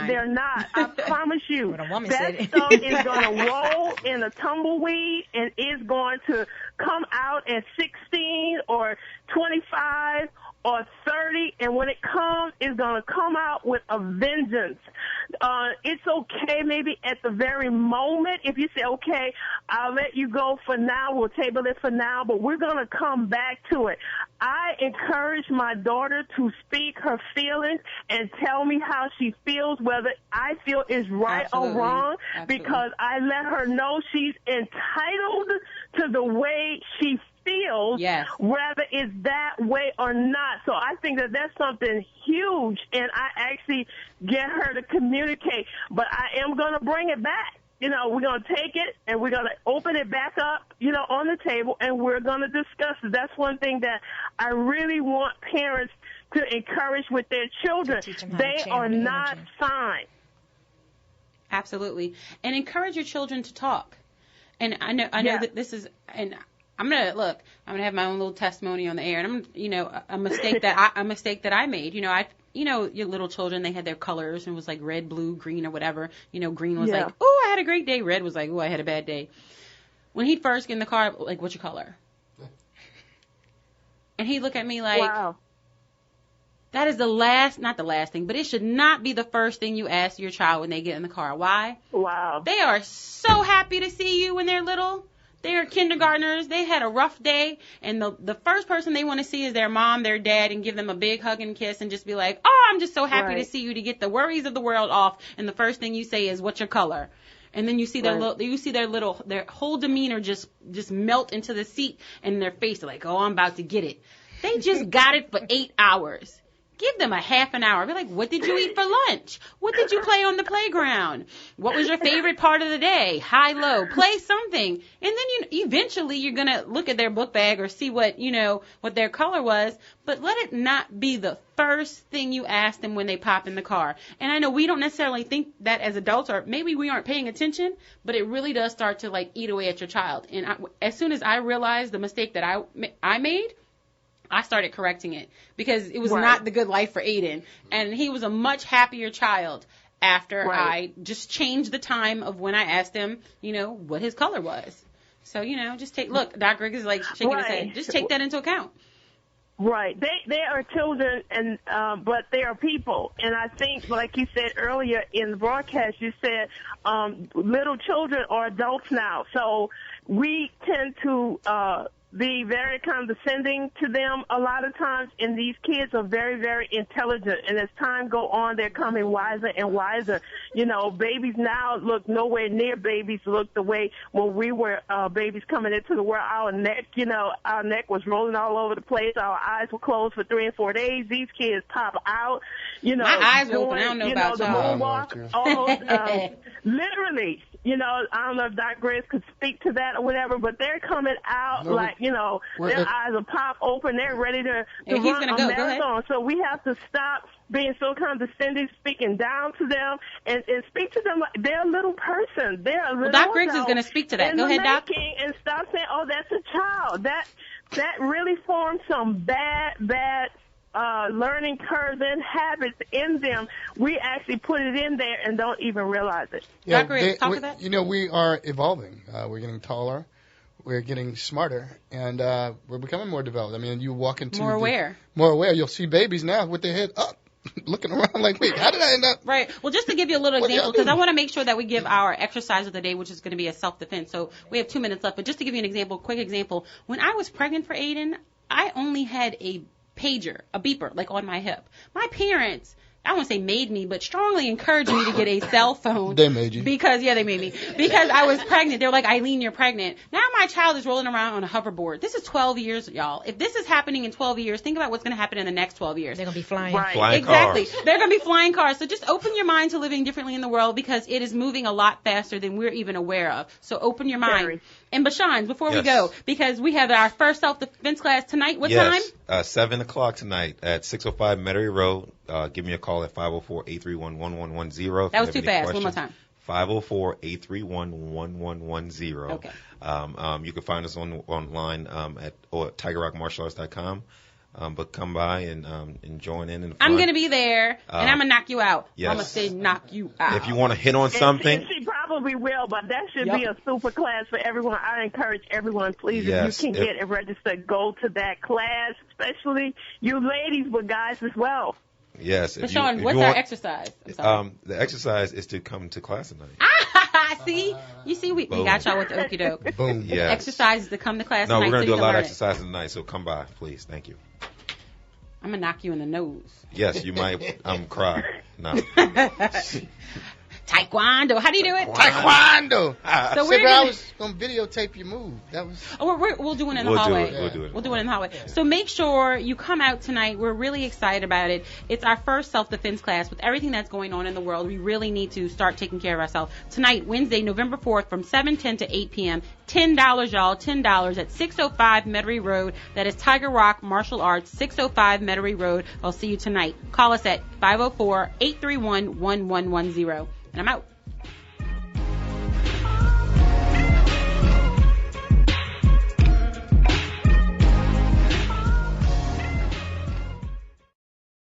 they're not. I promise you. That stuff is going to roll in a tumbleweed and is going to come out at 16 or 25 or 30, and when it comes, it's going to come out with a vengeance. It's okay maybe at the very moment if you say, okay, I'll let you go for now, we'll table it for now, but we're going to come back to it. I encourage my daughter to speak her feelings and tell me how she feels, whether I feel is right or wrong, because I let her know she's entitled to the way she feels, whether it's that way or not. So I think that that's something huge, and I actually get her to communicate. But I am going to bring it back. We're going to take it and we're going to open it back up, on the table, and we're going to discuss it. That's one thing that I really want parents to encourage with their children. They are not fine. Absolutely. And encourage your children to talk. And I know that this is, and I'm gonna have my own little testimony on the air, and a mistake that I made. Your little children, they had their colors, and it was like red, blue, green, or whatever. Green was like, oh, I had a great day. Red was like, oh, I had a bad day. When he'd first get in the car, like, what's your color? And he'd look at me like, wow. That is not the last thing, but it should not be the first thing you ask your child when they get in the car. Why? Wow. They are so happy to see you when they're little. They are kindergartners. They had a rough day, and the first person they want to see is their mom, their dad, and give them a big hug and kiss and just be like, oh, I'm just so happy to see you, to get the worries of the world off. And the first thing you say is, what's your color? And then you see their whole demeanor just melt into the seat, and their face like, oh, I'm about to get it. They just got it for 8 hours. Give them a half an hour. Be like, what did you eat for lunch? What did you play on the playground? What was your favorite part of the day? High, low. Play something. And then eventually you're going to look at their book bag or see what their color was. But let it not be the first thing you ask them when they pop in the car. And I know we don't necessarily think that as adults, or maybe we aren't paying attention, but it really does start to eat away at your child. And as soon as I realized the mistake that I made, I started correcting it, because it was not the good life for Aiden. And he was a much happier child after I just changed the time of when I asked him, what his color was. So, look, Doc Griggs is like shaking his head. Just take that into account. Right. They are children, and but they are people. And I think, like you said earlier in the broadcast, you said little children are adults now. So we tend to be very condescending to them a lot of times, and these kids are very, very intelligent, and as time go on, they're coming wiser and wiser. Babies now look nowhere near babies look the way when we were babies coming into the world. Our neck was rolling all over the place. Our eyes were closed for 3 and 4 days. These kids pop out, my eyes were open. I don't know about the moonwalk, almost, literally. I don't know if Dr. Grace could speak to that or whatever, but they're coming out their eyes are pop open. They're ready to run a marathon. So we have to stop being so condescending, speaking down to them, and speak to them like they're a little person. They're a little Doc Griggs is going to speak to that. Go ahead, Doc. And stop saying, oh, that's a child. That really forms some bad learning curves and habits in them. We actually put it in there and don't even realize it. Yeah, Dr. Griggs, talk to that. We are evolving. We're getting taller. We're getting smarter, and we're becoming more developed. I mean, you walk into more aware. You'll see babies now with their head up, looking around like, wait, how did I end up? Right. Well, just to give you a little example, because I want to make sure that we give our exercise of the day, which is going to be a self-defense. So we have 2 minutes left. But just to give you an example, quick example, when I was pregnant for Aiden, I only had a pager, a beeper, like on my hip. My parents, I won't say made me, but strongly encouraged me to get a cell phone. They made you. Because, yeah, they made me. Because I was pregnant. They were like, Eileen, you're pregnant. Now my child is rolling around on a hoverboard. This is 12 years, y'all. If this is happening in 12 years, think about what's going to happen in the next 12 years. They're going to be flying. Right. Flying Exactly. cars. They're going to be flying cars. So just open your mind to living differently in the world because it is moving a lot faster than we're even aware of. So open your mind. Very. And Bashan, before we Yes. go, because we have our first self-defense class tonight. What time? Yes, 7 o'clock tonight at 605 Metairie Road. Give me a call at 504-831-1110. That was too fast. One more time. 504-831-1110. Okay. You can find us online at TigerRockMartialArts.com. But come by and join in. I'm going to be there, and I'm going to knock you out. Yes. I'm going to say knock you out. If you want to hit on something. She probably will, but that should be a super class for everyone. I encourage everyone, please, Yes, if you can get it registered, go to that class, especially you ladies, but guys as well. Yes. But Sean, what's our exercise? I'm sorry. The exercise is to come to class tonight. See? You see, we got y'all with the okie doke. Boom. Yes. Exercise is to come to class No, tonight. we're going so to do you a can lot of learn it. exercises tonight, so come by, please. Thank you. I'm going to knock you in the nose. Yes, you might cry. No. Taekwondo. How do you do it? Taekwondo. So So we're I gonna, was gonna videotape your move. That was. we'll do it in the We'll do hallway. it. We'll do it. We'll do it in the hallway. So make sure you come out tonight. We're really excited about it. It's our first self-defense class. With everything that's going on in the world, we really need to start taking care of ourselves. Tonight, Wednesday, November 4th, from 7:10 to 8 p.m. $10, y'all. $10 at 605 Metairie Road. That is Tiger Rock Martial Arts, 605 Metairie Road. I'll see you tonight. Call us at 504-831-1110. And I'm out.